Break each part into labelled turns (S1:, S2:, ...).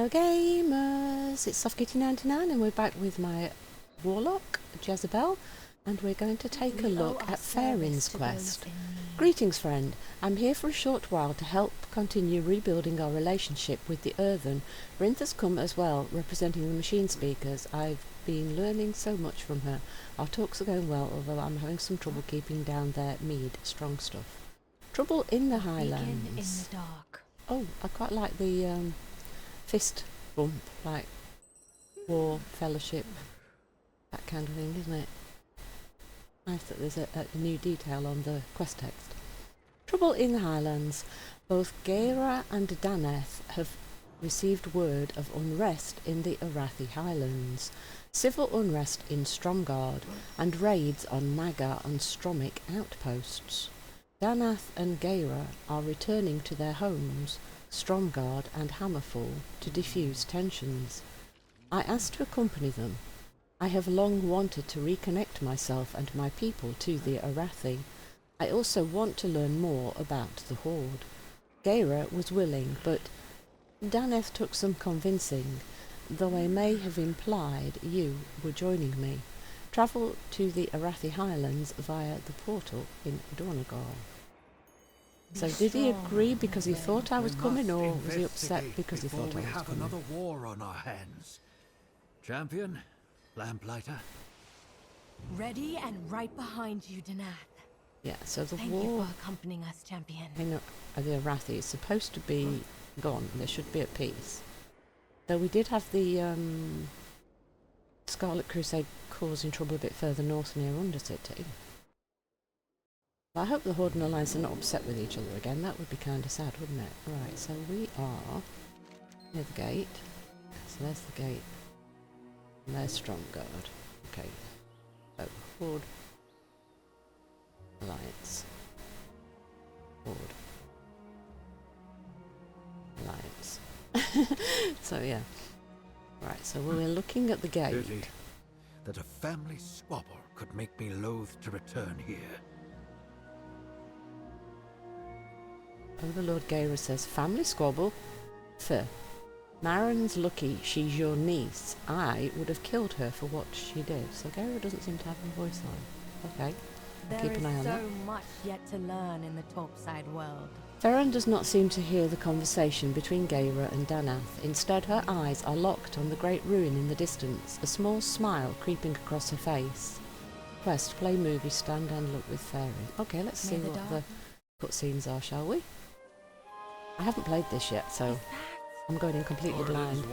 S1: Hello gamers, it's SoftKitty99 and we're back with my warlock, Jezebel, and we're going to take a look at Faerin's quest. Greetings friend, I'm here for a short while to help continue rebuilding our relationship with the Earthen. Rinth has come as well, representing the machine speakers. I've been learning so much from her. Our talks are going well, although I'm having some trouble keeping down their mead, strong stuff. Trouble in the Highlands.
S2: In the dark.
S1: Oh, I quite like the fist bump, like war, fellowship, that kind of thing, isn't it? Nice that there's a new detail on the quest text. Trouble in the Highlands. Both Geya'rah and Daneth have received word of unrest in the Arathi Highlands, civil unrest in Stromgarde, and raids on Naga and Stromic outposts. Daneth and Geya'rah are returning to their homes, Stromgarde and Hammerfall, to defuse tensions. I asked to accompany them. I have long wanted to reconnect myself and my people to the Arathi. I also want to learn more about the Horde. Geya'rah was willing, but Daneth took some convincing, though I may have implied you were joining me. Travel to the Arathi Highlands via the portal in Dornagar. So did he agree because he thought I was coming, or was he upset because he thought I was
S3: have
S1: coming?
S3: another war on our hands. Champion, lamplighter.
S2: Ready and right behind you, Danath.
S1: Yeah, so the
S2: Thank you
S1: war
S2: for accompanying us, champion.
S1: in the Arathi is supposed to be gone. There should be at peace. Though we did have the Scarlet Crusade causing trouble a bit further north near Undercity. I hope the Horde and Alliance are not upset with each other again. That would be kind of sad, wouldn't it? Right, so we are near the gate. So there's the gate. And there's Stromgarde. Okay. So, Horde. Alliance. Horde. Alliance. So, yeah. Right, so we're looking at the gate.
S3: Pity that a family squabble could make me loath to return here.
S1: Overlord Geya'rah says, family squabble? Fair. Maren's lucky she's your niece. I would have killed her for what she did. So Geya'rah doesn't seem to have a voice line. Okay. I'll keep an eye on that.
S2: There is so much yet to learn in the topside world.
S1: Faerin does not seem to hear the conversation between Geya'rah and Daneth. Instead, her eyes are locked on the great ruin in the distance, a small smile creeping across her face. Quest, play movie, stand and look with Faerin. Okay, let's see what the cutscenes are, shall we? I haven't played this yet, so I'm going in completely blind.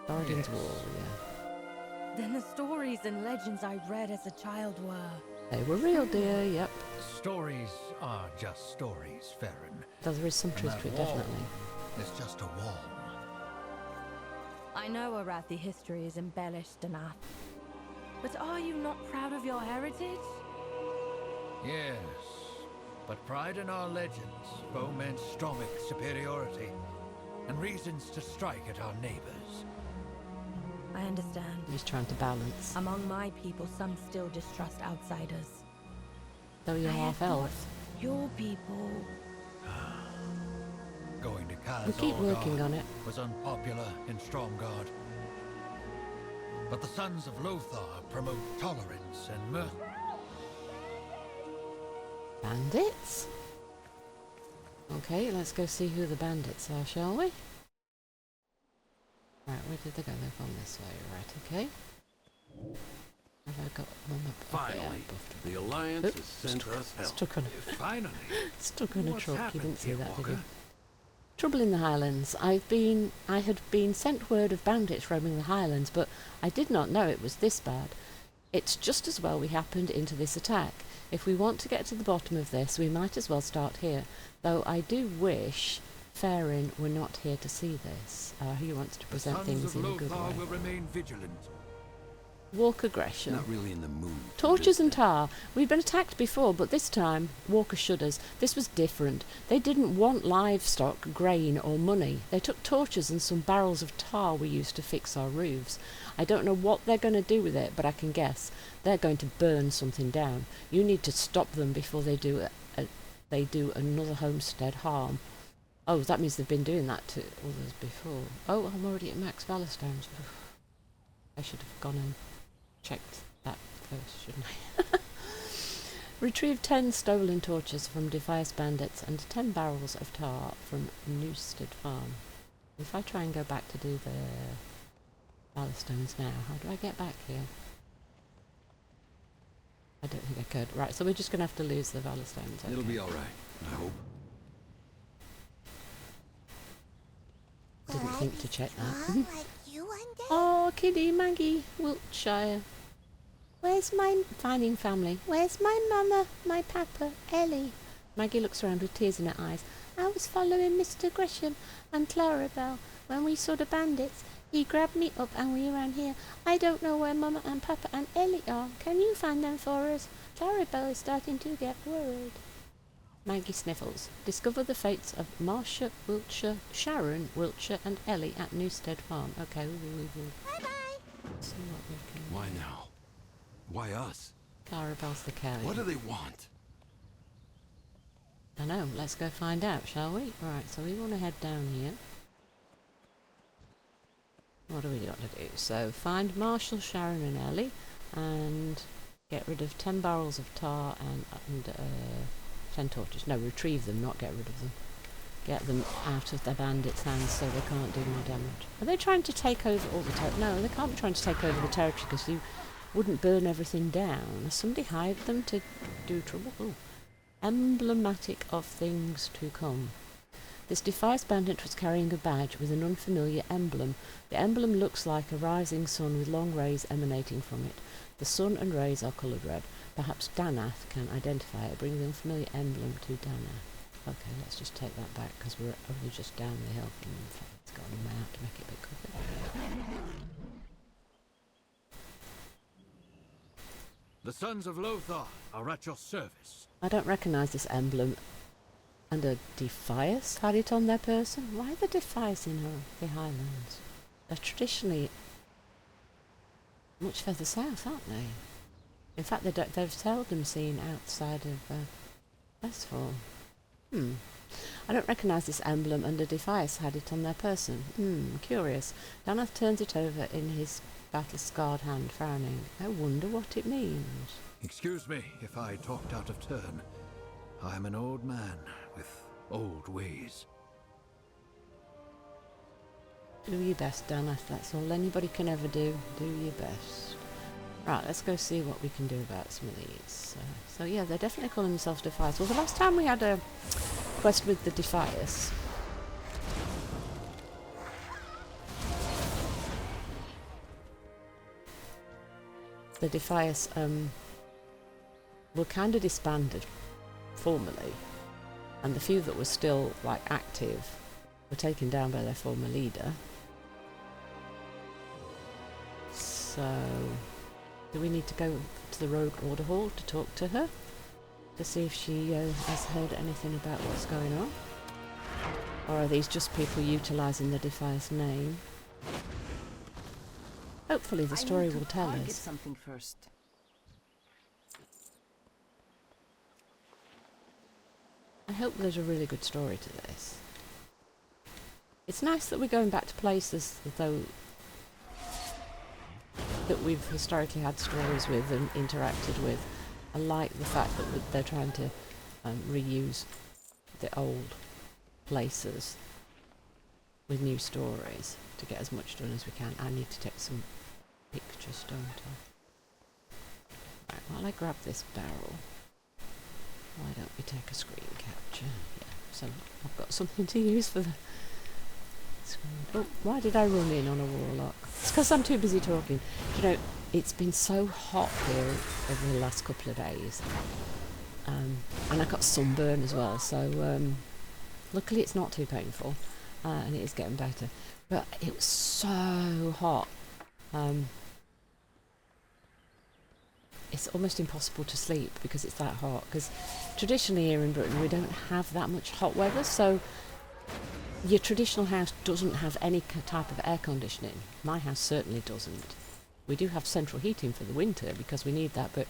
S1: Guardian's Wall, yeah.
S2: Then the stories and legends I read as a child were.
S1: They were real, dear, yep.
S3: Stories are just stories, Faerin.
S1: Though there is some truth to it, definitely.
S3: It's just a wall.
S2: I know Arathi history is embellished enough. But are you not proud of your heritage?
S3: Yes, but pride in our legends foments Stromic superiority and reasons to strike at our neighbors.
S2: I understand.
S1: He's trying to balance.
S2: Among my people, some still distrust outsiders.
S1: Though you're half-elf.
S2: Your people...
S3: Going to
S1: We keep working on it.
S3: was unpopular in Stromgarde. But the sons of Lothar promote tolerance and mirth.
S1: Bandits? Okay, let's go see who the bandits are, shall we? Right, where did they go? They've gone this way, right, okay. Have I got one up?
S4: Finally, the Alliance has sent us help.
S1: Stuck on,
S3: Finally.
S1: stuck on a
S3: What's
S1: truck, you
S3: happened
S1: didn't see
S3: here,
S1: that, did
S3: Walker?
S1: you? Trouble in the Highlands. I had been sent word of bandits roaming the Highlands, but I did not know it was this bad. It's just as well we happened into this attack. If we want to get to the bottom of this, we might as well start here, though I do wish Faerin were not here to see this. He wants to present things in a good way.
S3: Will remain vigilant.
S1: Walk aggression.
S4: Not really in the mood.
S1: Torches and tar. We've been attacked before, but this time, Walker shudders. This was different. They didn't want livestock, grain or money. They took torches and some barrels of tar we used to fix our roofs. I don't know what they're going to do with it, but I can guess. They're going to burn something down. You need to stop them before they do another homestead harm. Oh, that means they've been doing that to others before. Oh, I'm already at max Valorstones. I should have gone and checked that first, shouldn't I? Retrieve 10 stolen torches from Defias bandits and 10 barrels of tar from Newstead Farm. If I try and go back to do the Valorstones now, how do I get back here? I don't think I could. Right, so we're just going to have to lose the Valorstones. Okay.
S4: It'll be all right, I hope.
S1: Didn't think to check that.
S5: Like you one day?
S1: Oh, Kiddie, Maggie, Wiltshire. Where's my finding family? Where's my mama, my papa, Ellie? Maggie looks around with tears in her eyes. I was following Mr. Gresham and Clarabelle when we saw the bandits. He grabbed me up and we ran here. I don't know where mama and papa and Ellie are. Can you find them for us? Clarabelle is starting to get worried. Maggie sniffles. Discover the fates of Marcia, Wiltshire, Sharon, Wiltshire and Ellie at Newstead Farm. Okay, we will
S5: Bye-bye.
S1: see what we can...
S4: Why now? Why us?
S1: Clarabelle's the cow.
S4: What do they want?
S1: I know, let's go find out, shall we? Right, so we want to head down here. What do we got to do? So, find Marshall, Sharon and Ellie, and get rid of 10 barrels of tar and 10 torches. No, retrieve them, not get rid of them. Get them out of the bandits' hands so they can't do more damage. Are they trying to take over all the territory? No, they can't be trying to take over the territory because you wouldn't burn everything down. Has somebody hired them to do trouble? Ooh. Emblematic of things to come. This Defias bandit was carrying a badge with an unfamiliar emblem. The emblem looks like a rising sun with long rays emanating from it. The sun and rays are coloured red. Perhaps Danath can identify it. Bring the unfamiliar emblem to Danath. Okay, let's just take that back because we're only just down the hill. In fact, it's got them out to make it a bit quicker.
S3: The sons of Lothar are at your service.
S1: I don't recognise this emblem. And a Defias had it on their person? Why the Defias in the Highlands? They're traditionally much further south, aren't they? In fact, they're seldom seen outside of Westfall. I don't recognise this emblem, and a Defias had it on their person. Curious. Danath turns it over in his battle-scarred hand, frowning. I wonder what it means.
S3: Excuse me if I talked out of turn. I am an old man with old ways.
S1: Do your best, Danath. That's all anybody can ever do. Do your best. Right, let's go see what we can do about some of these. So yeah, they're definitely calling themselves Defias. Well, the last time we had a quest with the Defias, the Defias were kind of disbanded formally, and the few that were still like active were taken down by their former leader. So do we need to go to the Rogue Order Hall to talk to her to see if she has heard anything about what's going on, or are these just people utilising the Defias name? Hopefully the story will tell
S6: I'll get
S1: us.
S6: something first.
S1: I hope there's a really good story to this. It's nice that we're going back to places though that we've historically had stories with and interacted with. I like the fact that they're trying to reuse the old places with new stories to get as much done as we can. I need to take some pictures, don't I? Right, while I grab this barrel, why don't we take a screen capture? Yeah, so I've got something to use for the screen. Oh, why did I run in on a warlock? It's because I'm too busy talking. You know, it's been so hot here over the last couple of days. And I got sunburn as well, so luckily it's not too painful. And it is getting better. But it was so hot. It's almost impossible to sleep because it's that hot. Because traditionally here in Britain we don't have that much hot weather, so your traditional house doesn't have any type of air conditioning. My house certainly doesn't. We do have central heating for the winter because we need that, but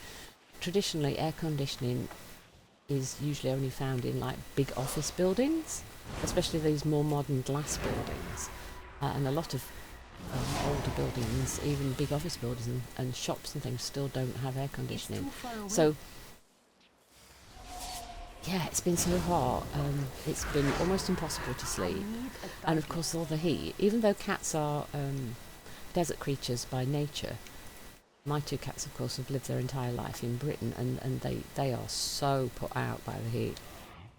S1: traditionally air conditioning is usually only found in like big office buildings. especially these more modern glass buildings, and a lot of older buildings, even big office buildings and shops and things, still don't have air conditioning. So yeah, it's been so hot. It's been almost impossible to sleep, and of course all the heat. Even though cats are desert creatures by nature, my two cats, of course, have lived their entire life in Britain, and they are so put out by the heat.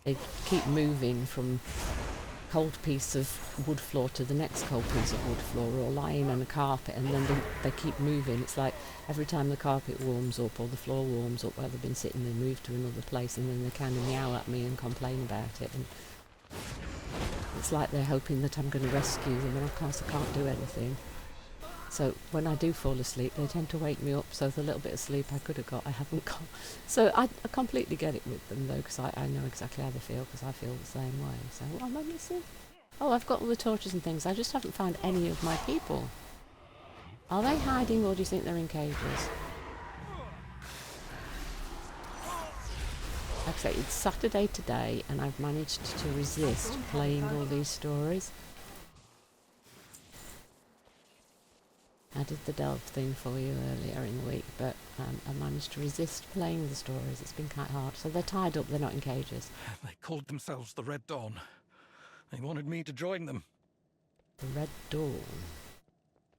S1: They keep moving from cold piece of wood floor to the next cold piece of wood floor, or lying on a carpet, and then they keep moving. It's like every time the carpet warms up or the floor warms up where they've been sitting, they move to another place, and then they kind of meow at me and complain about it. And it's like they're hoping that I'm going to rescue them, and of course I can't do anything. So when I do fall asleep, they tend to wake me up, so the little bit of sleep I could have got, I haven't got. So I completely get it with them, though, because I know exactly how they feel, because I feel the same way. So what am I missing? Oh, I've got all the torches and things. I just haven't found any of my people. Are they hiding, or do you think they're in cages? Like I say, it's Saturday today, and I've managed to resist playing all these stories. I did the delve thing for you earlier in the week, but I managed to resist playing the stories. It's been quite hard. So they're tied up, they're not in cages.
S6: They called themselves the Red Dawn. They wanted me to join them.
S1: The Red Dawn.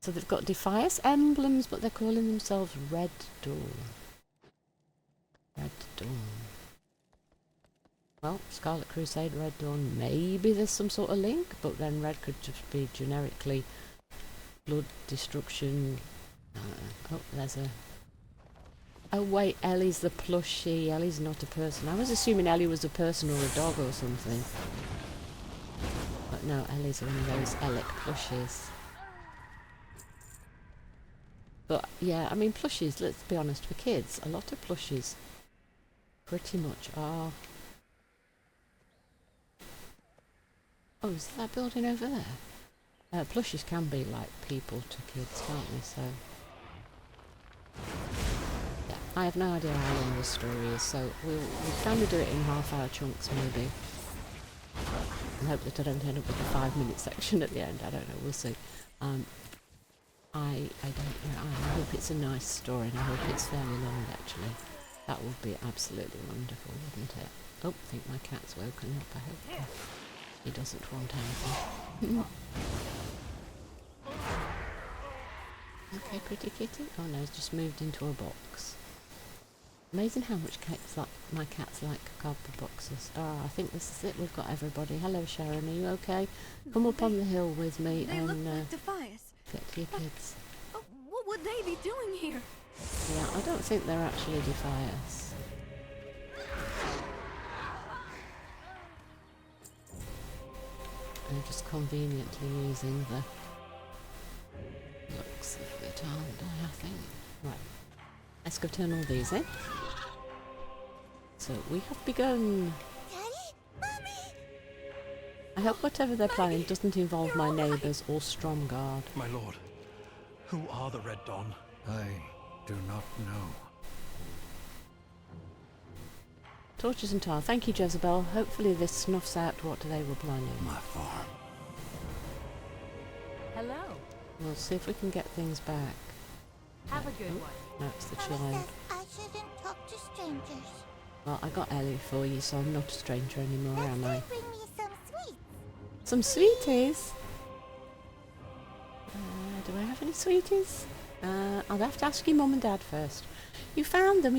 S1: So they've got Defias emblems, but they're calling themselves Red Dawn. Red Dawn. Well, Scarlet Crusade, Red Dawn, maybe there's some sort of link, but then Red could just be generically blood, destruction. Oh, there's a... Oh wait, Ellie's the plushie. Ellie's not a person. I was assuming Ellie was a person or a dog or something. But no, Ellie's one of those Elec plushies. But yeah, I mean plushies, let's be honest, for kids, a lot of plushies pretty much are... Oh, is that building over there? Plushies can be like people to kids, can't they? So, yeah, I have no idea how long this story is, so we'll kind of do it in half-hour chunks maybe, and hope that I don't end up with a 5-minute section at the end. I don't know, we'll see. I don't know. I hope it's a nice story, and I hope it's fairly long actually. That would be absolutely wonderful, wouldn't it? Oh, I think my cat's woken up. I hope he doesn't want anything. Okay, pretty kitty. Oh no, he's just moved into a box. Amazing how much my cats like cardboard boxes. Ah, I think this is it. We've got everybody. Hello, Sharon. Are you okay? Come up on the hill with me and
S7: like Defias.
S1: get to your kids.
S7: Oh, what would they be doing here?
S1: Yeah, I don't think they're actually Defias. They're just conveniently using the looks of it, aren't they, I think? Right, let's go turn all these in. So we have begun.
S5: Daddy? Mommy?
S1: I hope whatever they're planning doesn't involve my neighbours or Stromguard.
S6: My lord, who are the Red Dawn?
S3: I do not know.
S1: Torches and tar. Thank you, Jezebel. Hopefully this snuffs out what they were planning.
S4: My farm.
S2: Hello.
S1: We'll see if we can get things back.
S2: Have a good one.
S1: That's the
S5: Mommy
S1: child.
S5: says I shouldn't talk to strangers.
S1: Well, I got Ellie for you, so I'm not a stranger anymore,
S5: Let's
S1: am I?
S5: bring me some sweets.
S1: Some sweeties? Do I have any sweeties? I'll have to ask your mum and dad first. You found them,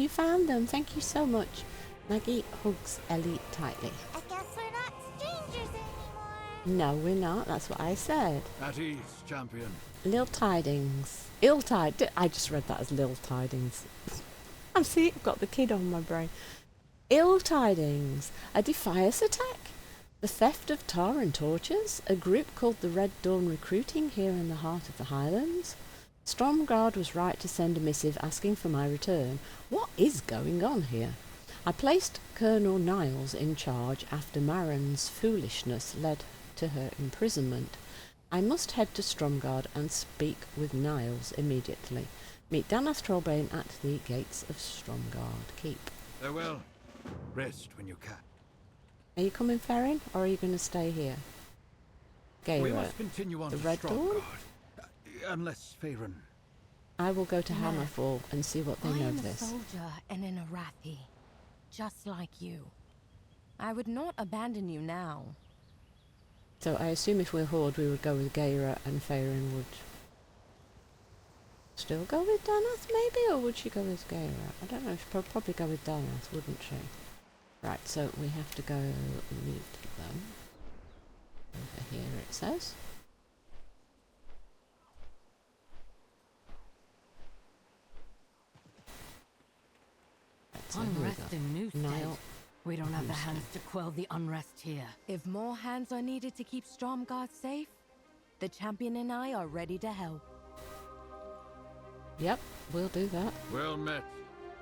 S1: thank you so much. Maggie hugs Ellie tightly.
S5: I guess we're not strangers anymore.
S1: No, we're not, that's what I said.
S3: At ease, champion.
S1: Lil Tidings. I just read that as Lil Tidings. I've got the kid on my brain. Ill Tidings. A Defias attack? The theft of tar and torches? A group called the Red Dawn recruiting here in the heart of the Highlands? Stromguard was right to send a missive asking for my return. What is going on here? I placed Colonel Niles in charge after Maren's foolishness led to her imprisonment. I must head to Stromguard and speak with Niles immediately. Meet Danas Trollbane at the gates of Stromguard Keep.
S3: Farewell. Rest when you can.
S1: Are you coming, Faerin, or are you going to stay here?
S3: We
S1: Geya'rah,
S3: must continue on
S1: the
S3: to
S1: Red Dawn?
S3: Stromgarde. Unless Faerin...
S1: I will go to
S2: Nah.
S1: Hammerfall and see what they
S2: I
S1: know
S2: am
S1: of
S2: a
S1: this.
S2: soldier and an Arathi, just like you. I would not abandon you now.
S1: So I assume if we're Horde, we would go with Geya'rah, and Faerin would still go with Danath, maybe? Or would she go with Geya'rah? I don't know. She'd probably go with Danath, wouldn't she? Right, so we have to go meet them. Over here it says. Right, so here we
S8: Unrest
S1: go.
S8: in Newstead.
S1: Niall.
S8: We don't have the hands to quell the unrest here.
S2: If more hands are needed to keep Stromgarde safe, the champion and I are ready to help.
S1: Yep, we'll do that.
S3: Well met.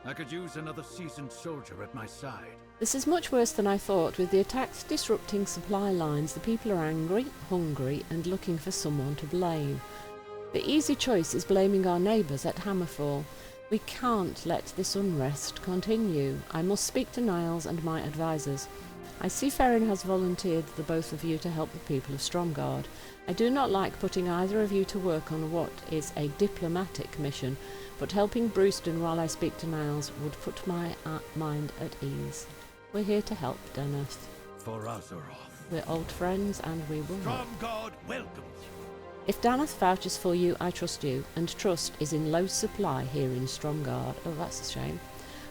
S3: I could use another seasoned soldier at my side.
S1: This is much worse than I thought. With the attacks disrupting supply lines, the people are angry, hungry, and looking for someone to blame. The easy choice is blaming our neighbours at Hammerfall. We can't let this unrest continue. I must speak to Niles and my advisors. I see Faerin has volunteered the both of you to help the people of Stromgarde. I do not like putting either of you to work on what is a diplomatic mission, but helping Brewston while I speak to Niles would put my mind at ease. We're here to help, Danath.
S3: For Azeroth.
S1: We're old friends and we will help.
S3: Stromgarde welcomes you.
S1: If Danath vouches for you, I trust you, and trust is in low supply here in Stromgarde. Oh, that's a shame.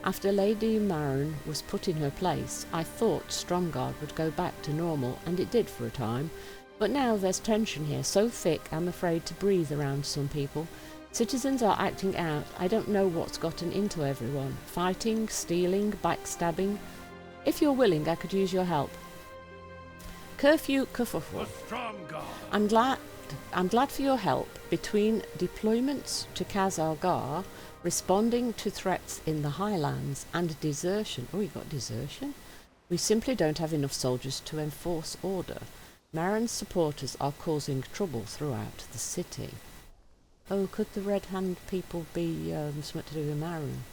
S1: After Lady Maren was put in her place, I thought Stromgarde would go back to normal, and it did for a time. But now there's tension here, so thick I'm afraid to breathe around some people. Citizens are acting out. I don't know what's gotten into everyone. Fighting, stealing, backstabbing. If you're willing, I could use your help. Curfew Kerfuffle. I'm glad for your help. Between deployments to Khazar, responding to threats in the Highlands, and desertion. Oh, you got desertion? We simply don't have enough soldiers to enforce order. Maren's supporters are causing trouble throughout the city. Oh, could the Red Hand people be something to do with Maren?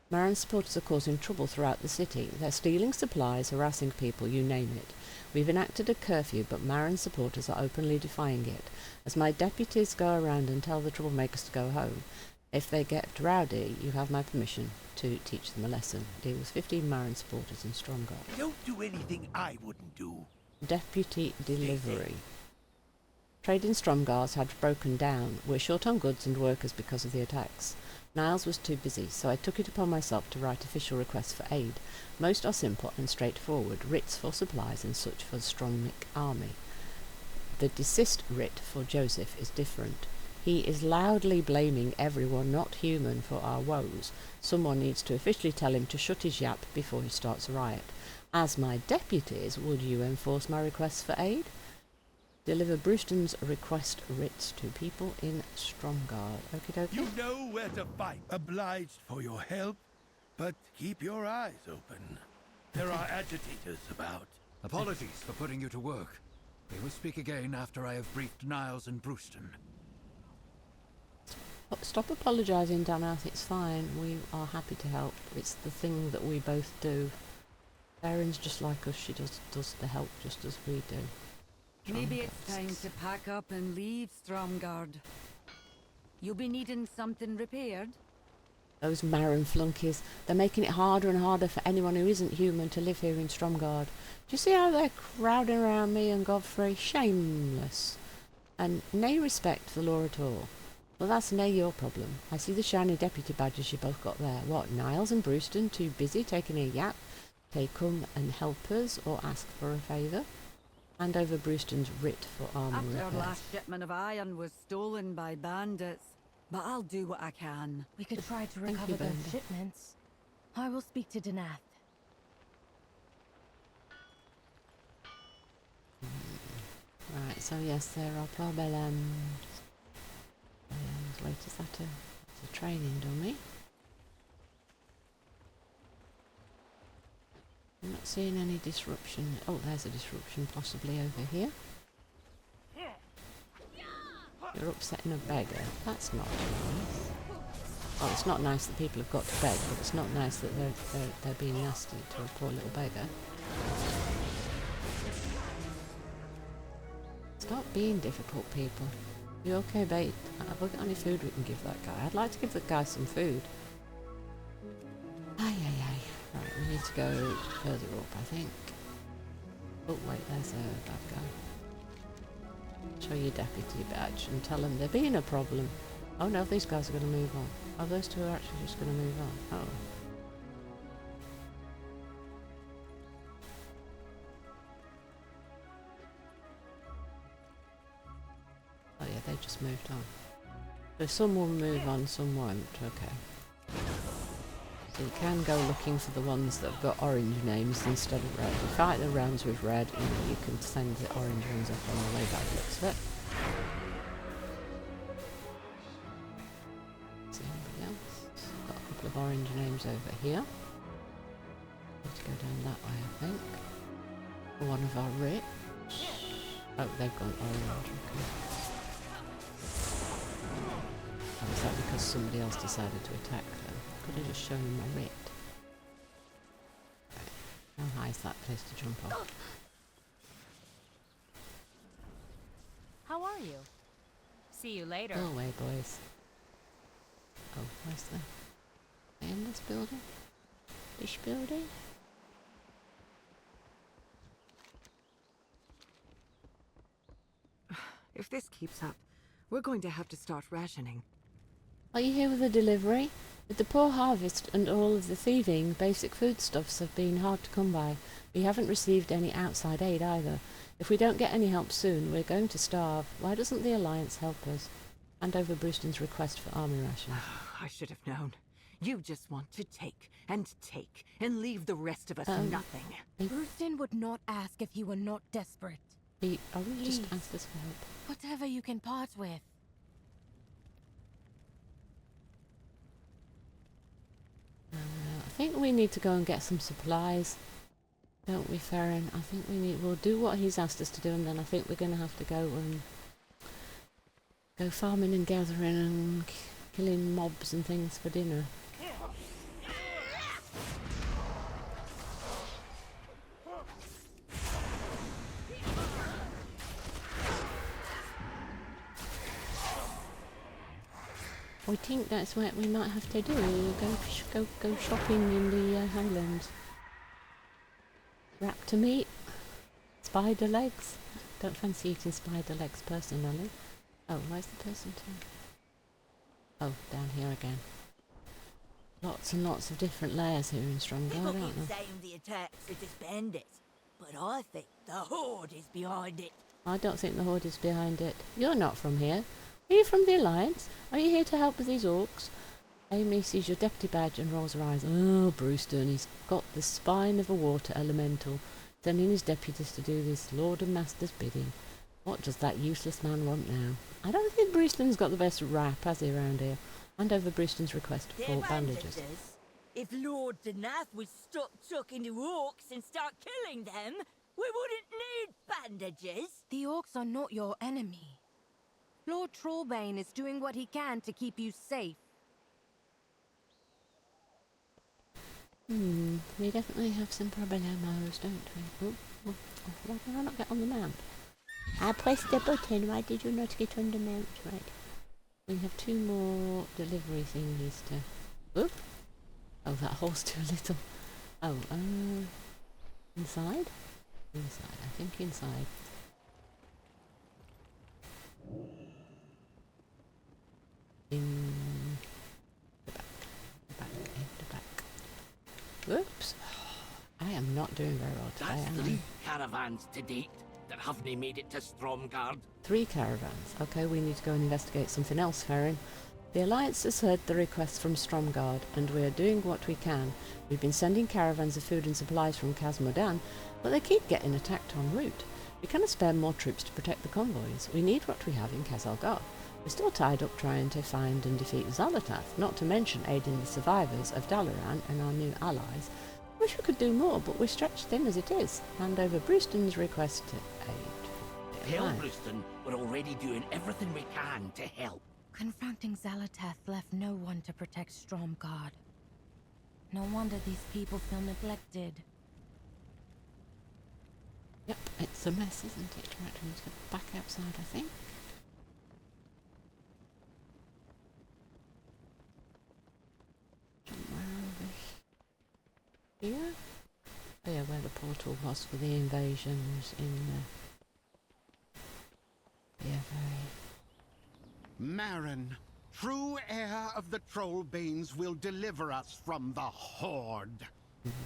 S1: Maren's supporters are causing trouble throughout the city. They're stealing supplies, harassing people, you name it. We've enacted a curfew, but Maren's supporters are openly defying it. As my deputies go around and tell the troublemakers to go home, if they get rowdy, you have my permission to teach them a lesson. Deal with 15 Maren supporters in Stromgarde.
S9: Don't do anything I wouldn't do.
S1: Deputy delivery. Trade in Stromgarde had broken down. We're short on goods and workers because of the attacks. Niles was too busy, so I took it upon myself to write official requests for aid. Most are simple and straightforward, writs for supplies and such for the Stromnic army. The desist writ for Joseph is different. He is loudly blaming everyone not human for our woes. Someone needs to officially tell him to shut his yap before he starts a riot. As my deputies, would you enforce my requests for aid? Deliver Brewston's request writs to people in Stromgarde. Okie dokie.
S9: You know where to fight. Obliged for your help, but keep your eyes open. There are agitators about.
S3: Apologies for putting you to work. We will speak again after I have briefed Niles and Brewston.
S1: Oh, stop apologising, Danath. It's fine. We are happy to help. It's the thing that we both do. Faerin's just like us. She does the help just as we do.
S8: Maybe it's time to pack up and leave Stromgarde. You'll be needing something repaired?
S1: Those Maren flunkies. They're making it harder and harder for anyone who isn't human to live here in Stromgarde. Do you see how they're crowding around me and Godfrey? Shameless. And nae respect for the law at all. Well, that's nae your problem. I see the shiny deputy badges you both got there. What, Niles and Brewston too busy taking a yap? They come and help us or ask for a favour? Hand over Brewston's writ for armour
S8: After our
S1: repairs.
S8: last shipment of iron was stolen by bandits. But I'll do what I can.
S2: We could try to
S1: Thank
S2: recover
S1: you,
S2: those
S1: Brenda.
S2: shipments. I will speak to Danath.
S1: Right, so yes, there are problems. Wait, is that a training dummy? I'm not seeing any disruption. Oh, there's a disruption possibly over here. You're upsetting a beggar. That's not nice. Well, it's not nice that people have got to beg, but it's not nice that they're being nasty to a poor little beggar. Stop being difficult, people. You okay, mate? Have we got any food we can give that guy? I'd like to give that guy some food. Ay, ay, ay. Right, we need to go further up, I think. Oh, wait, there's a bad guy. Show your deputy badge and tell them they're being a problem. Oh no, these guys are going to move on. Oh, those two are actually just going to move on. Oh. Oh yeah, they just moved on. So some will move on, some won't. Okay. So you can go looking for the ones that have got orange names instead of red. You fight the rounds with red, and you can send the orange ones up on the way back. Looks of it. See anybody else? Got a couple of orange names over here. Need to go down that way, I think. For one of our rich. Oh, they've gone orange. Okay. Oh, is that because somebody else decided to attack them? Could have just shown them my writ. Right. How high is that place to jump off?
S2: How are you? See you later.
S1: Go away, boys. Oh, where's the... in this building? This building?
S10: If this keeps up, we're going to have to start rationing.
S1: Are you here with a delivery? With the poor harvest and all of the thieving, basic foodstuffs have been hard to come by. We haven't received any outside aid either. If we don't get any help soon, we're going to starve. Why doesn't the Alliance help us? Hand over Brewston's request for army rations.
S10: I should have known. You just want to take and leave the rest of us nothing.
S2: Brewston would not ask if you were not desperate.
S1: I will just ask us for help.
S2: Whatever you can part with.
S1: I think we need to go and get some supplies, don't we, Faerin? I think we'll do what he's asked us to do, and then I think we're going to have to go and go farming and gathering and killing mobs and things for dinner. I think that's what we might have to do. Go shopping in the Highlands. Raptor meat, spider legs. Don't fancy eating spider legs personally. Oh, where's the person too? Oh, down here again. Lots and lots of different layers here in Stromgarde, aren't there?
S11: People keep saying the attacks are just bandits, but I think the Horde is behind it.
S1: I don't think the Horde is behind it. You're not from here. Are you from the Alliance? Are you here to help with these orcs? Amy sees your deputy badge and rolls her eyes. Oh, Brewston, he's got the spine of a water elemental, sending his deputies to do this Lord and Master's bidding. What does that useless man want now? I don't think Brewston's got the best rap, has he, around here? Hand over Brewston's request for bandages.
S11: If Lord Danath would stop talking to orcs and start killing them, we wouldn't need bandages.
S2: The orcs are not your enemy. Lord Trollbane is doing what he can to keep you safe.
S1: We definitely have some problemos, don't we? Oh, why did I not get on the mount? I pressed the button, why did you not get on the mount? Right. We have 2 more delivery thingies to... Oop! Oh, that hole's too little. Oh, inside? Inside, I think inside. In the back. Whoops. I am not doing very well today,
S12: That's
S1: am
S12: 3
S1: I?
S12: caravans to date that haven't made it to Stromgarde.
S1: 3 caravans. Okay, we need to go and investigate something else, Faerin. The Alliance has heard the request from Stromgarde, and we are doing what we can. We've been sending caravans of food and supplies from Casmodan, but they keep getting attacked en route. We cannot spare more troops to protect the convoys. We need what we have in Kazalgar. We're still tied up trying to find and defeat Xal'atath, not to mention aiding the survivors of Dalaran and our new allies. Wish we could do more, but we're stretched thin as it is. Hand over Brewston's request to aid.
S12: Tell Brewston we're already doing everything we can to help.
S2: Confronting Xal'atath left no one to protect Stromgarde. No wonder these people feel neglected.
S1: Yep. It's a mess, isn't it? Right, we need to go back outside, I think. Somewhere over here? Oh yeah, where the portal was for the invasion was in yeah, very...
S13: Marin, true heir of the Trollbanes, will deliver us from the Horde.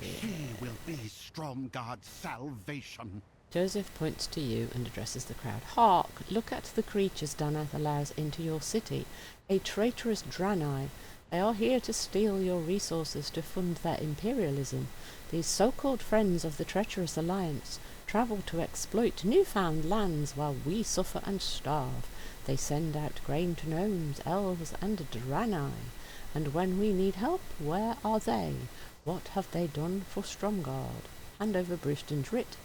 S13: He will be Stromgard's salvation.
S1: Joseph points to you and addresses the crowd. Hark! Look at the creatures Danath allows into your city. A traitorous Draenei. They are here to steal your resources to fund their imperialism. These so-called friends of the treacherous alliance travel to exploit newfound lands while we suffer and starve. They send out grain to gnomes, elves, and Draenei. And when we need help, where are they? What have they done for Stromgard? Hand over Brewston's writ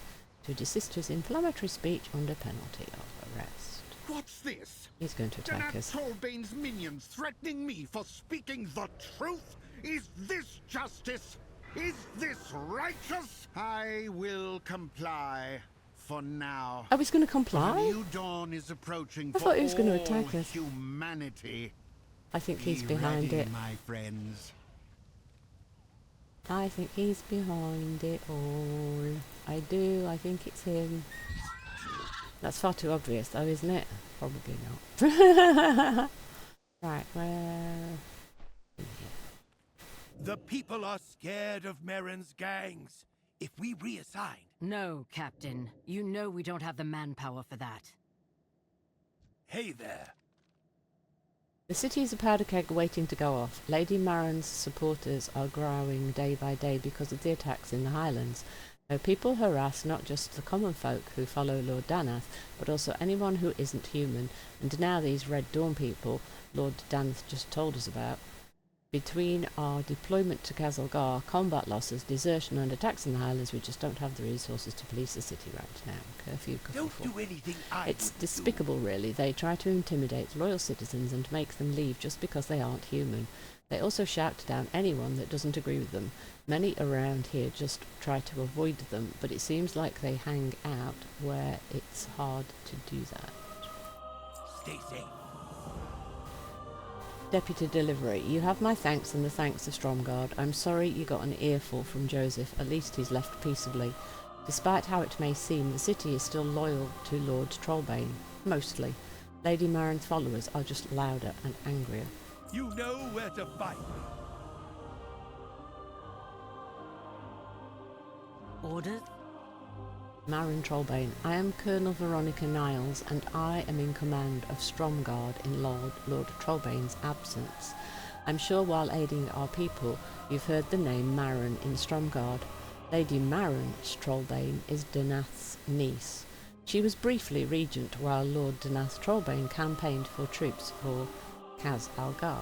S1: to desist his inflammatory speech under penalty of arrest.
S13: What's this?
S1: He's going to attack us.
S13: Trollbane's minions threatening me for speaking the truth? Is this justice? Is this righteous? I will comply for now.
S1: I was going to comply?
S13: A new dawn is approaching.
S1: I thought he was going to attack us.
S13: Humanity.
S1: I think he's
S13: Be
S1: behind
S13: ready,
S1: it.
S13: my friends.
S1: I think he's behind it all. I do. I think it's him. That's far too obvious though, isn't it? Probably not. Right, where... In here.
S9: The people are scared of Merrin's gangs. If we reassign...
S8: No, Captain. You know we don't have the manpower for that.
S9: Hey there.
S1: The city is a powder keg waiting to go off. Lady Marin's supporters are growing day by day because of the attacks in the Highlands. Though people harass not just the common folk who follow Lord Danath, but also anyone who isn't human, and now these Red Dawn people Lord Danath just told us about. Between our deployment to Khazalgar, combat losses, desertion and attacks in the Highlands, we just don't have the resources to police the city right now. Curfew,
S9: Don't do anything
S1: It's despicable, really. They try to intimidate loyal citizens and make them leave just because they aren't human. They also shout down anyone that doesn't agree with them. Many around here just try to avoid them, but it seems like they hang out where it's hard to do that.
S9: Stay safe.
S1: Deputy Delivery, you have my thanks and the thanks of Stromgard. I'm sorry you got an earful from Joseph. At least he's left peaceably. Despite how it may seem, the city is still loyal to Lord Trollbane. Mostly. Lady Marin's followers are just louder and angrier.
S9: You know where to find me.
S8: Orders?
S1: Marin Trollbane, I am Colonel Veronica Niles, and I am in command of Stromgard in Lord Trollbane's absence. I'm sure while aiding our people, you've heard the name Marin in Stromgard. Lady Marin Trollbane is Danath's niece. She was briefly regent while Lord Danath Trollbane campaigned for troops for Khazalgar.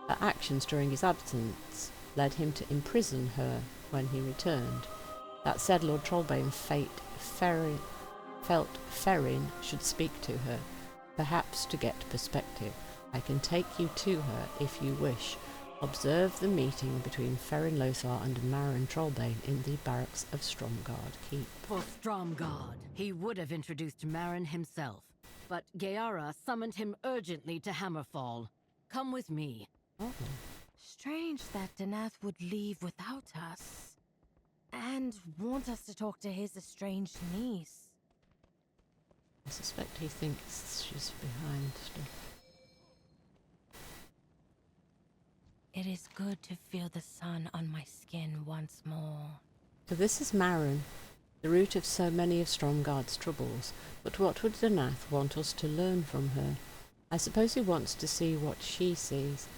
S1: Her actions during his absence led him to imprison her when he returned. That said, Lord Trollbane felt Faerin should speak to her, perhaps to get perspective. I can take you to her if you wish. Observe the meeting between Faerin Lothar and Marin Trollbane in the barracks of Stromgard Keep.
S8: For Stromgard, he would have introduced Marin himself, but Geya'rah summoned him urgently to Hammerfall. Come with me.
S1: Oh.
S2: Strange that Danath would leave without us. And want us to talk to his estranged niece.
S1: I suspect he thinks she's behind stuff.
S2: It is good to feel the sun on my skin once more.
S1: So this is Marin, the root of so many of Stromgard's troubles. But what would Danath want us to learn from her? I suppose he wants to see what she sees,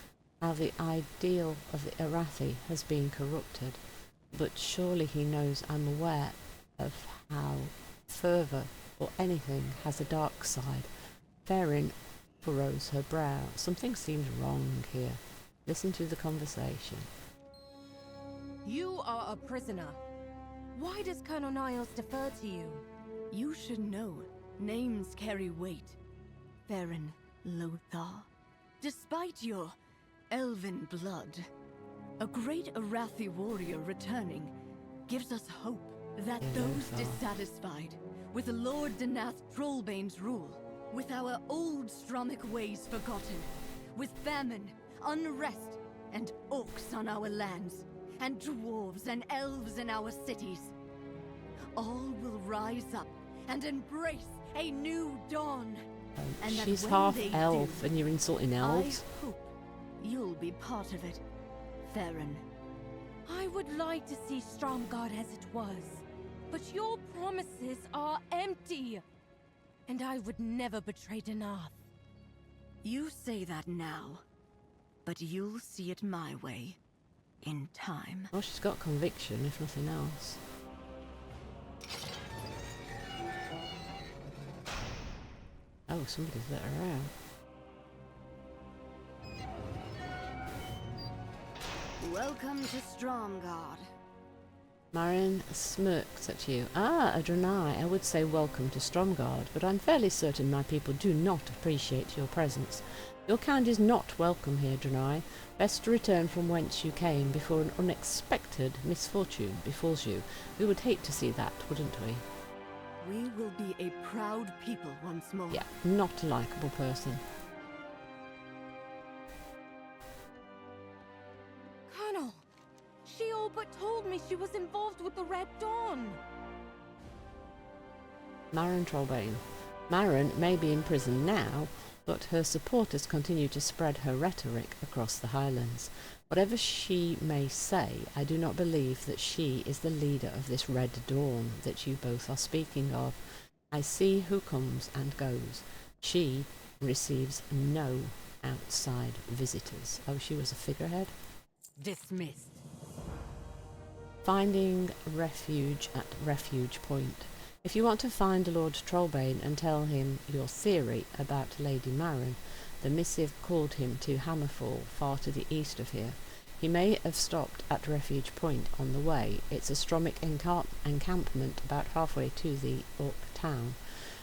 S1: how the ideal of the Arathi has been corrupted. But surely he knows I'm aware of how fervour or anything has a dark side. Faerin furrows her brow. Something seems wrong here. Listen to the conversation.
S2: You are a prisoner. Why does Colonel Niles defer to you?
S7: You should know. Names carry weight. Faerin Lothar. Despite your elven blood, a great Arathi warrior returning gives us hope. That those dissatisfied with Lord Denath Trollbane's rule, with our old Stromic ways forgotten, with famine, unrest, and orcs on our lands, and dwarves and elves in our cities, all will rise up and embrace a new dawn. And that
S1: She's
S7: when
S1: half
S7: they
S1: elf
S7: do,
S1: and you're insulting elves.
S7: I hope you'll be part of it, Faerin.
S2: I would like to see Stromgarde as it was, but your promises are empty. And I would never betray Denath.
S7: You say that now, but you'll see it my way, in time.
S1: Well, she's got conviction, if nothing else. Oh, somebody's let her out.
S7: Welcome to Stromgarde.
S1: Marin smirks at you. Ah, a Draenei. I would say welcome to Stromgarde, but I'm fairly certain my people do not appreciate your presence. Your kind is not welcome here, Draenei. Best to return from whence you came before an unexpected misfortune befalls you. We would hate to see that, wouldn't we?
S7: We will be a proud people once more.
S1: Yeah, not a likeable person.
S2: Colonel, she all but told me she was involved with the Red Dawn.
S1: Marin Trollbane. Marin may be in prison now, but her supporters continue to spread her rhetoric across the Highlands. Whatever she may say, I do not believe that she is the leader of this Red Dawn that you both are speaking of. I see who comes and goes. She receives no outside visitors. Oh, she was a figurehead?
S8: Dismissed.
S1: Finding refuge at Refuge Point. If you want to find Lord Trollbane and tell him your theory about Lady Marin, the missive called him to Hammerfall, far to the east of here. He may have stopped at Refuge Point on the way. It's a Stromic encampment about halfway to the Orc town.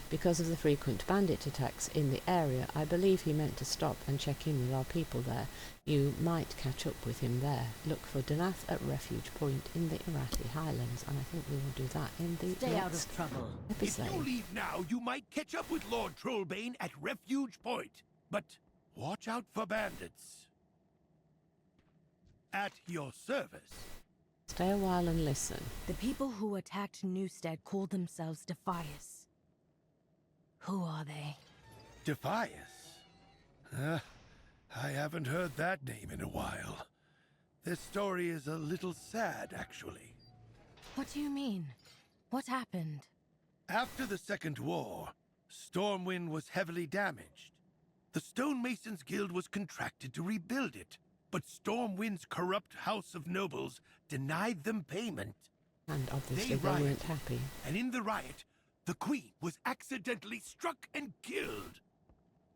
S1: Because of the frequent bandit attacks in the area, I believe he meant to stop and check in with our people there. You might catch up with him there. Look for Denath at Refuge Point in the Arathi Highlands, and I think we will do that in the
S8: Stay out
S1: next
S8: of trouble.
S1: episode.
S9: If you leave now, you might catch up with Lord Trollbane at Refuge Point. But watch out for bandits. At your service.
S1: Stay a while and listen.
S2: The people who attacked Newstead call themselves Defias. Who are they?
S9: Defias? I haven't heard that name in a while. This story is a little sad, actually.
S2: What do you mean? What happened?
S9: After the Second War, Stormwind was heavily damaged. The Stonemasons Guild was contracted to rebuild it, but Stormwind's corrupt House of Nobles denied them payment.
S1: And obviously they weren't happy.
S9: And in the riot, the Queen was accidentally struck and killed.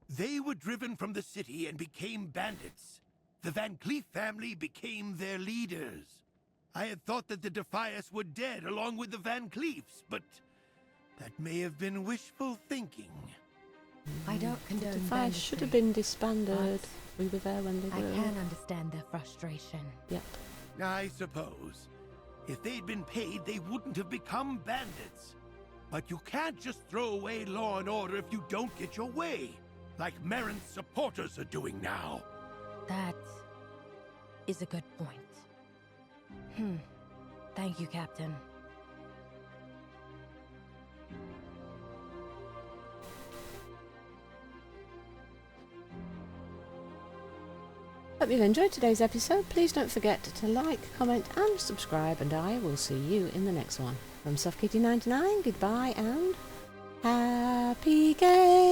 S9: They were driven from the city and became bandits. The Van Cleef family became their leaders. I had thought that the Defias were dead along with the Van Cleefs, but that may have been wishful thinking.
S2: I don't condone
S1: The Defias
S2: banditry,
S1: should have been disbanded. We were there when they
S2: I
S1: were.
S2: can understand their frustration.
S1: Yep.
S9: I suppose. If they'd been paid, they wouldn't have become bandits. But you can't just throw away law and order if you don't get your way, like Marin's supporters are doing now.
S2: That is a good point. Thank you, Captain.
S1: Hope you've enjoyed today's episode. Please don't forget to like, comment and subscribe, and I will see you in the next one. From SoftKitty99, goodbye and happy games!